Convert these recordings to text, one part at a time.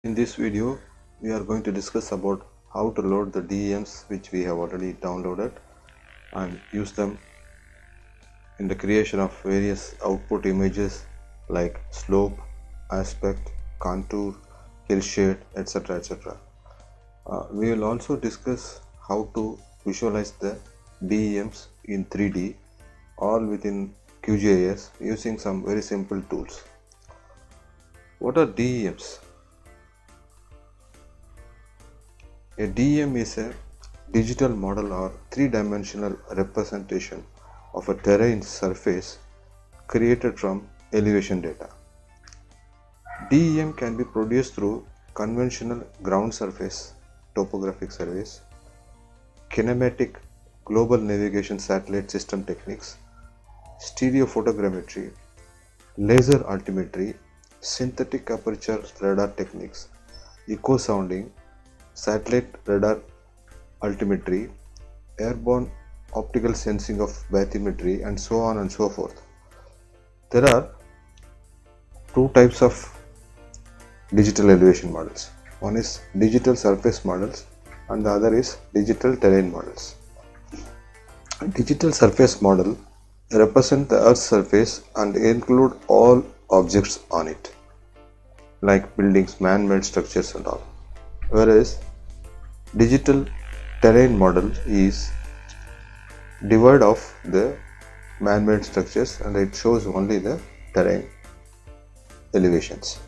In this video, we are going to discuss about how to load the DEMs which we have already downloaded and use them in the creation of various output images like slope, aspect, contour, hillshade, etc. etc. We will also discuss how to visualize the DEMs in 3D all within QGIS using some very simple tools. What are DEMs? A DEM is a digital model or three-dimensional representation of a terrain surface created from elevation data. DEM can be produced through conventional ground surface topographic surveys, kinematic global navigation satellite system techniques, stereophotogrammetry, laser altimetry, synthetic aperture radar techniques, echo sounding, satellite radar altimetry, airborne optical sensing of bathymetry, and so on and so forth. There are two types of digital elevation models. One is digital surface models and the other is digital terrain models. A digital surface model represents the Earth's surface and include all objects on it, like buildings, man-made structures and all. Whereas digital terrain model is devoid of the man-made structures and it shows only the terrain elevations.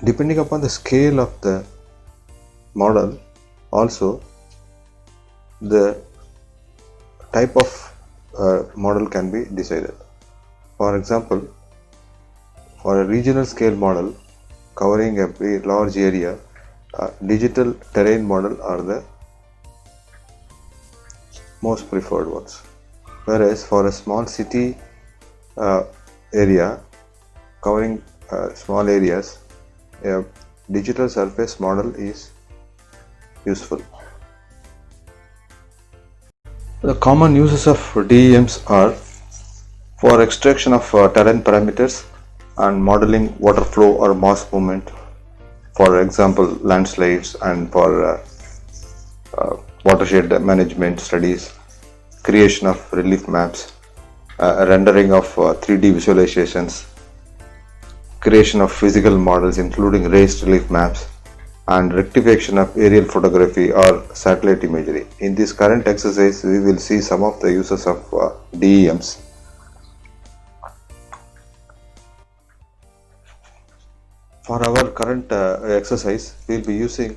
Depending upon the scale of the model, also the type of model can be decided. For example, for a regional scale model covering a very large area, digital terrain model are the most preferred ones. Whereas for a small city area covering small areas, a digital surface model is useful. The common uses of DEMs are for extraction of terrain parameters and modeling water flow or mass movement, for example landslides, and for watershed management studies, creation of relief maps, rendering of 3D visualizations, creation of physical models including raised relief maps, and rectification of aerial photography or satellite imagery. In this current exercise, we will see some of the uses of DEMs. For our current exercise, we will be using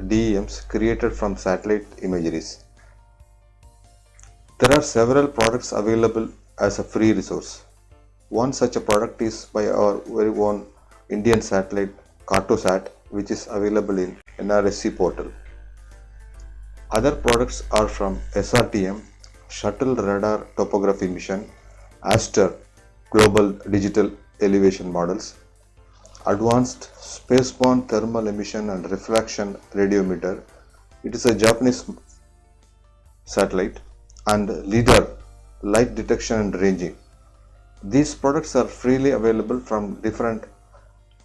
DEMs created from satellite imageries. There are several products available as a free resource. One such a product is by our very own Indian satellite Cartosat, which is available in NRSC portal. Other products are from SRTM, Shuttle Radar Topography Mission, Aster Global Digital Elevation Models, Advanced Spaceborne Thermal Emission and Refraction Radiometer. It is a Japanese satellite, and LIDAR, Light Detection and Ranging. These products are freely available from different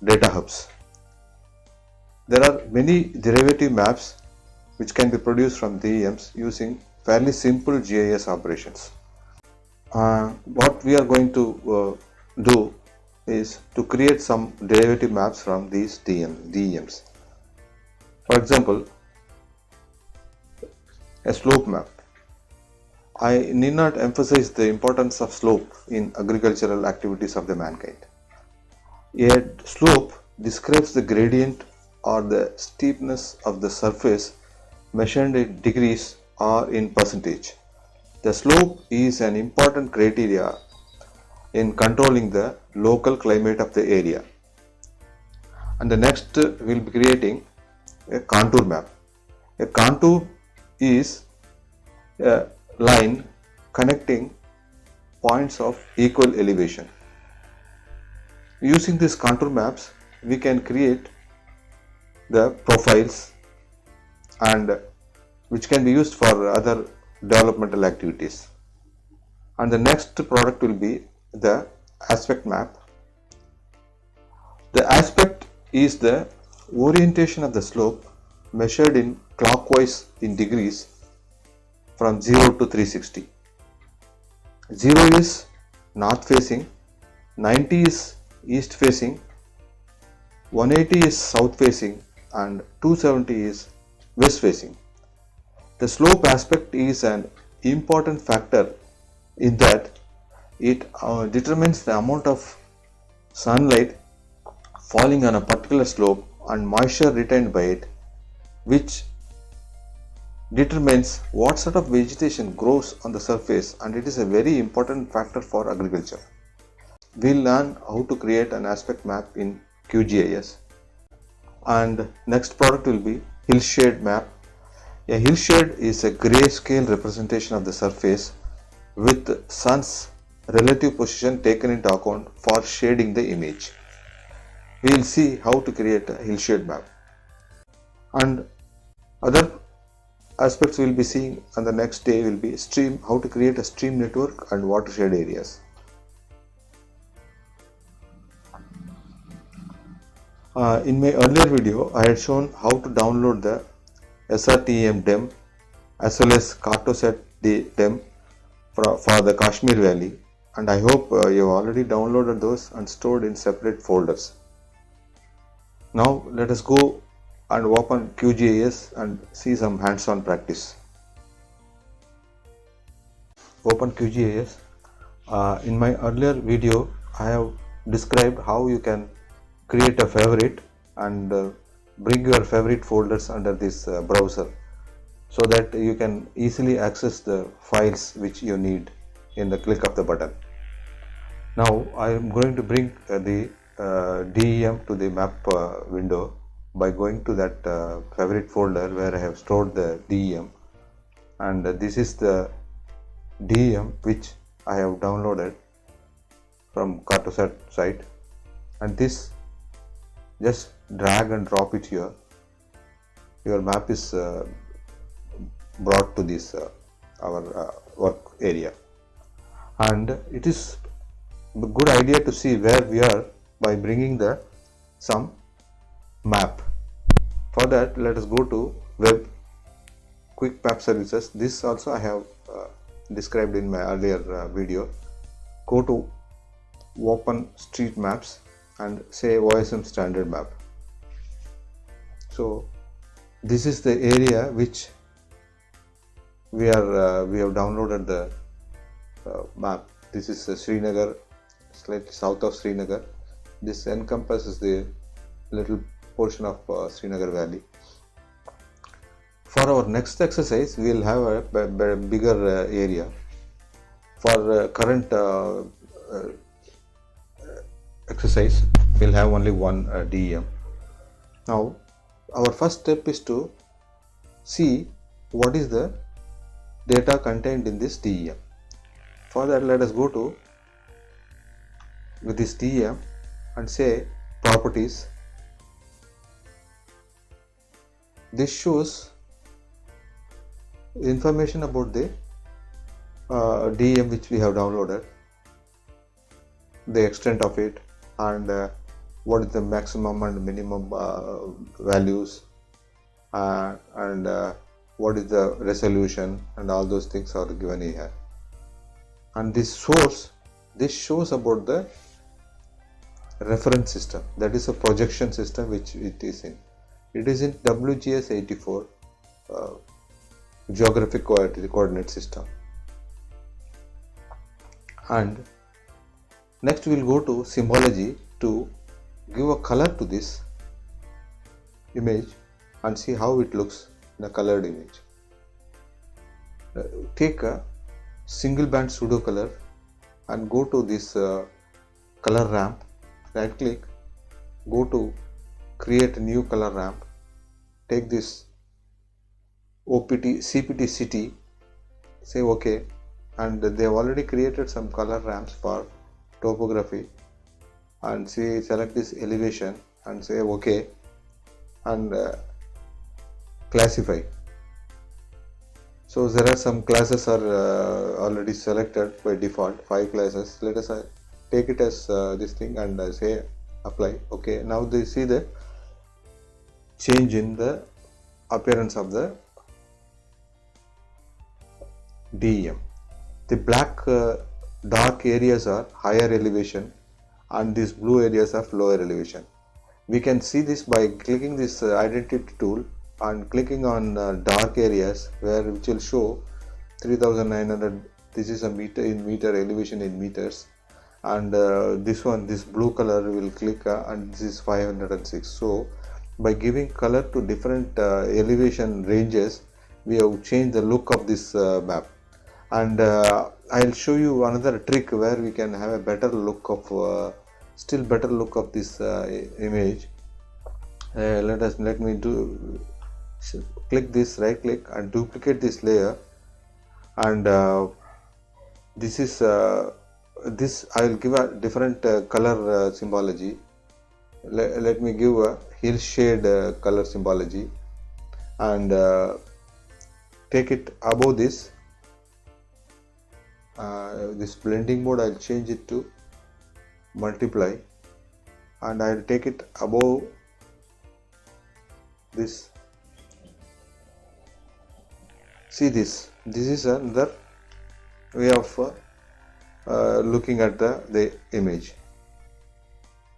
data hubs. There are many derivative maps which can be produced from DEMs using fairly simple GIS operations. What we are going to do is to create some derivative maps from these DEMs. For example, a slope map. I need not emphasize the importance of slope in agricultural activities of the mankind. A slope describes the gradient or the steepness of the surface measured in degrees or in percentage. The slope is an important criteria in controlling the local climate of the area. And the next we will be creating a contour map. A contour is a line connecting points of equal elevation. Using these contour maps, we can create the profiles and which can be used for other developmental activities. And the next product will be the aspect map. The aspect is the orientation of the slope measured in clockwise in degrees from 0 to 360. 0 is north facing, 90 is east facing, 180 is south facing, and 270 is west facing. The slope aspect is an important factor in that it determines the amount of sunlight falling on a particular slope and moisture retained by it, which determines what sort of vegetation grows on the surface, and it is a very important factor for agriculture. We'll learn how to create an aspect map in QGIS, and next product will be hillshade map. A hillshade is a grayscale representation of the surface with sun's relative position taken into account for shading the image. We will see how to create a hillshade map, and other aspects we will be seeing on the next day will be stream, how to create a stream network and watershed areas. In my earlier video, I had shown how to download the SRTM DEM as well as Cartosat DEM for the Kashmir Valley, and I hope you have already downloaded those and stored in separate folders. Now let us go and open QGIS and see some hands-on practice. Open QGIS. In my earlier video, I have described how you can create a favorite and bring your favorite folders under this browser, so that you can easily access the files which you need in the click of the button. Now I am going to bring the DEM to the map window by going to that favorite folder where I have stored the DEM, and this is the DEM which I have downloaded from Cartosat site, and this just drag and drop it here. Your map is brought to this our work area, and it is a good idea to see where we are by bringing the some map. For that, let us go to web quick map services. This also I have described in my earlier video. Go to open street maps and say OSM standard map. So this is the area which we have downloaded the map. This is Srinagar, slightly south of Srinagar. This encompasses the little portion of Srinagar Valley. For our next exercise, we will have a bigger area. For current exercise, we will have only one DEM. Now, our first step is to see what is the data contained in this DEM. For that, let us go to with this DEM and say properties. This shows information about the DEM which we have downloaded, the extent of it, and what is the maximum and minimum values, and what is the resolution, and all those things are given here. And this source, this shows about the reference system, that is a projection system which it is in. It is in WGS 84 geographic coordinate system. And next we will go to symbology to give a color to this image and see how it looks in a colored image. Take a single band pseudo color and go to this color ramp, right click, go to create a new color ramp, take this OPT CPT city, say OK, and they have already created some color ramps for topography, and see, select this elevation and say OK, and classify. So there are some classes are already selected by default, 5 classes. Let us take it as this thing and say apply. Okay, now they see the change in the appearance of the DEM. The black dark areas are higher elevation and these blue areas are lower elevation. We can see this by clicking this identity tool and clicking on dark areas which will show 3900. This is a meter in meter, elevation in meters, and this blue color will click and this is 506. So by giving color to different elevation ranges, we have changed the look of this map. And I'll show you another trick where we can have a better look of still better look of this image. Let me do click this, right click and duplicate this layer, and this is this I will give a different color symbology. Let me give a hill shade color symbology, and take it above this. This blending mode I'll change it to multiply, and I'll take it above this. See this is another way of looking at the image.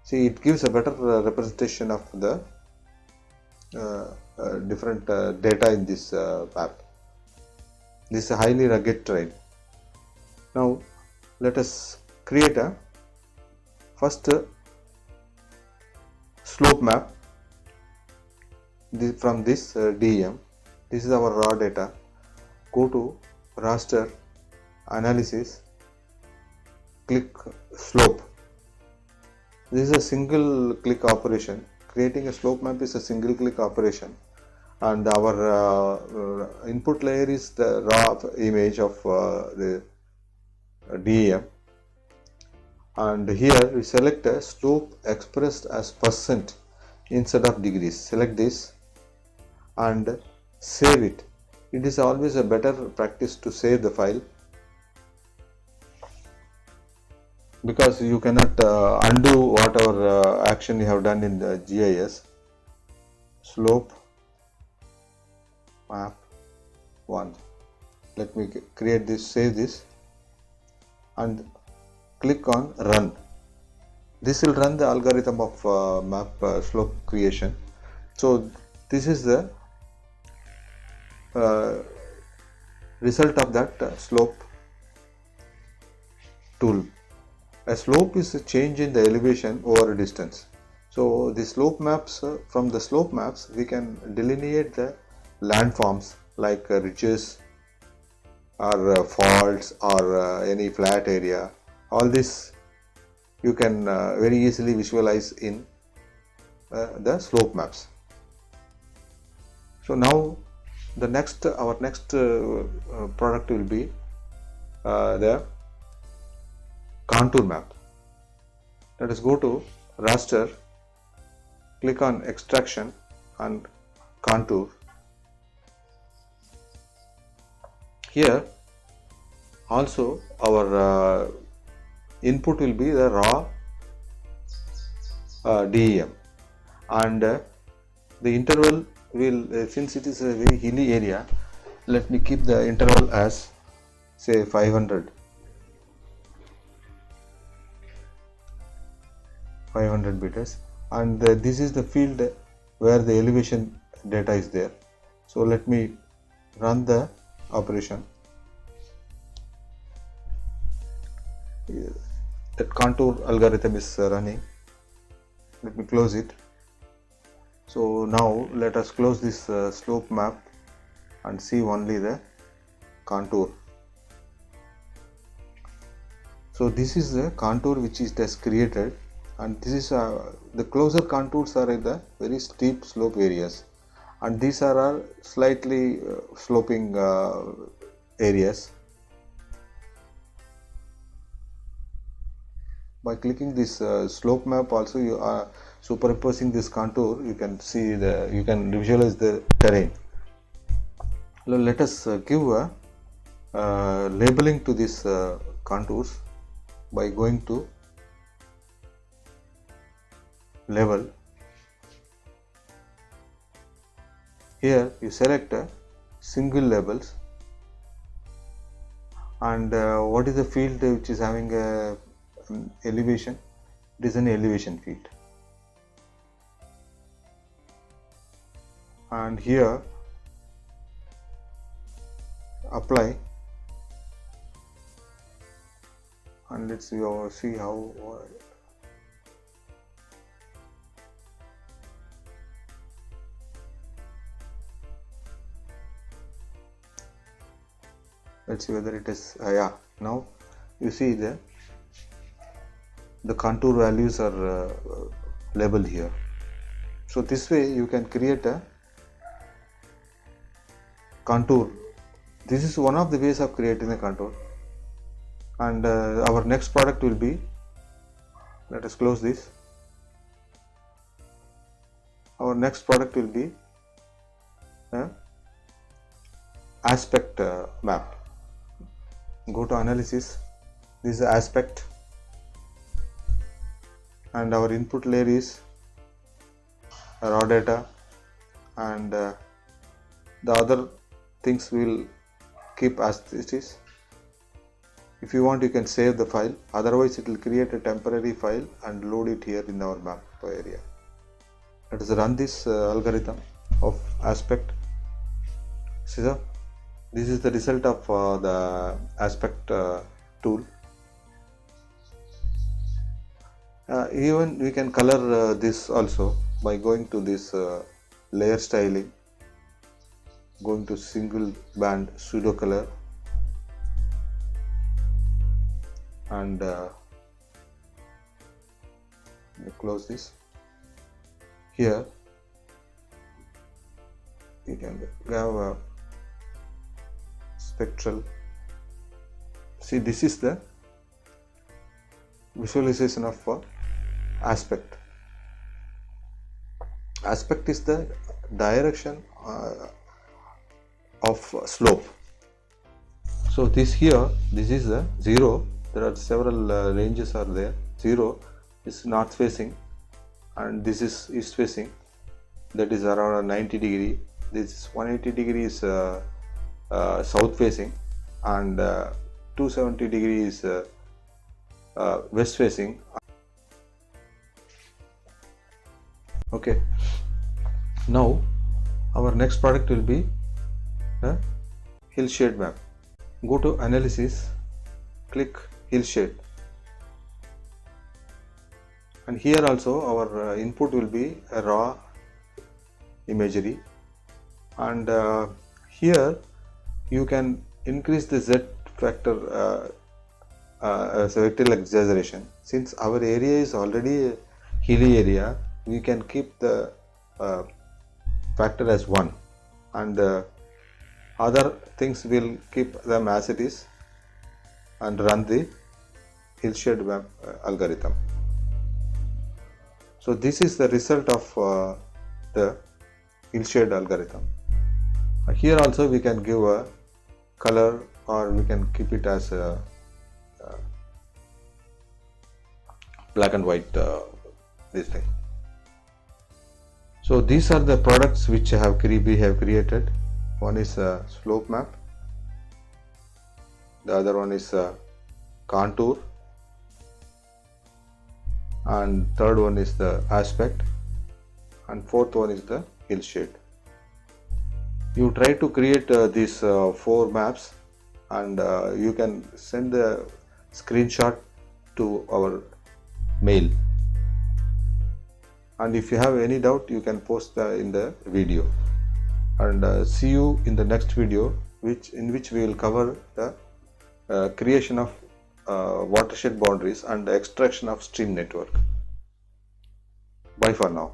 See, it gives a better representation of the different data in this map. This is a highly rugged terrain. Now let us create a first slope map from this DEM. This is our raw data. Go to raster, analysis, click slope. This is a single click operation. Creating a slope map is a single click operation, and our input layer is the raw image of the DEM, and here we select a slope expressed as percent instead of degrees. Select this and save it. It is always a better practice to save the file, because you cannot undo whatever action you have done in the GIS. Slope map 1. Let me create this, save this, and click on run. This will run the algorithm of map slope creation. So this is the result of that slope tool. A slope is a change in the elevation over a distance. So the slope maps, from the slope maps we can delineate the landforms like ridges or faults or any flat area. All this you can very easily visualize in the slope maps. So now our next product will be the contour map. Let us go to raster, click on extraction and contour. Here also our input will be the raw DEM, and the interval will, since it is a very hilly area, let me keep the interval as say 500 meters, and this is the field where the elevation data is there. So let me run the operation. That contour algorithm is running. Let me close it. So now let us close this slope map and see only the contour. So this is the contour which is just created, and this is the closer contours are in the very steep slope areas, and these are our slightly sloping areas. By clicking this slope map, also you are superimposing this contour, you can see you can visualize the terrain. Now let us give a labeling to these contours by going to level, Here you select single labels, and what is the field which is having a elevation? It is an elevation field. And here apply, and let's see how let's see whether it is yeah, now you see the contour values are labeled here. So this way you can create a contour. This is one of the ways of creating a contour. And our next product will be, let us close this. Our next product will be aspect map. Go to analysis. This is aspect, and our input layer is raw data, and the other things will keep as it is. If you want, you can save the file, otherwise it will create a temporary file and load it here in our map area. Let us run this algorithm of aspect. See, so this is the result of the aspect tool. Even we can color this also by going to this layer styling, going to single band pseudo color, and close this. Here you can have a spectral. See, this is the visualization of aspect. Aspect is the direction of slope. So this here, this is the 0. There are several ranges are there. 0 is north facing, and this is east facing, that is around 90 degree. This is 180 degrees south facing, and 270 degrees west facing. Okay, now our next product will be hillshade map. Go to analysis, click hillshade, and here also our input will be a raw imagery, and here you can increase the Z factor as a vertical exaggeration. Since our area is already a hilly area, we can keep the factor as 1, and other things will keep them as it is, and run the hillshade map algorithm. So this is the result of the hillshade algorithm. Here also we can give a color, or we can keep it as a black and white this thing. So these are the products which we have created. One is a slope map, the other one is a contour, and third one is the aspect, and fourth one is the hillshade. You try to create these 4 maps, and you can send the screenshot to our mail, and if you have any doubt, you can post in the video, and see you in the next video, in which we will cover the creation of watershed boundaries and the extraction of stream network. Bye for now.